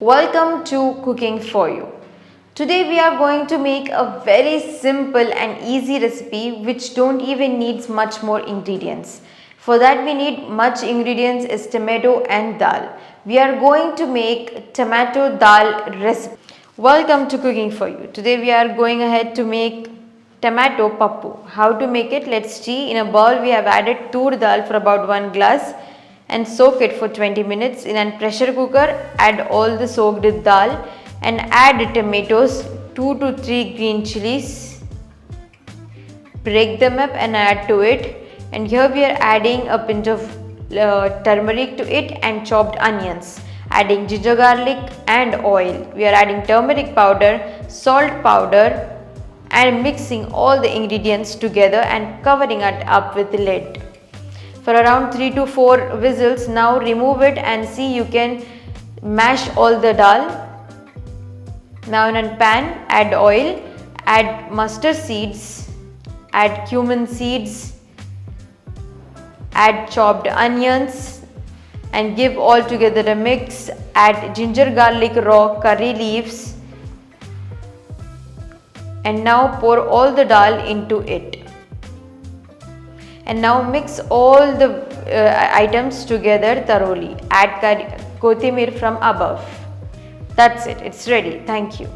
Welcome to Cooking for You. Today we are going to make a very simple and easy recipe which don't even needs much more ingredients. For that we need much ingredients is tomato and dal. We are going to make tomato dal recipe. Welcome to Cooking for You. Today we are going ahead to make tomato pappu. How to make it? Let's see. In a bowl we have added tur dal for about 1 glass and soak it for 20 minutes in a pressure cooker. Add all the soaked dal and add tomatoes, 2 to 3 green chilies. Break them up and add to it. And here we are adding a pinch of turmeric to it and chopped onions. Adding ginger garlic and oil. We are adding turmeric powder, salt powder and mixing all the ingredients together and covering it up with the lid for around 3 to 4 whistles. Now remove it and see you can mash all the dal. Now in a pan add oil, add mustard seeds, add cumin seeds, add chopped onions and give all together a mix. Add ginger garlic raw curry leaves and now pour all the dal into it. And now mix all the items together thoroughly. Add kothimir from above. That's it. It's ready. Thank you.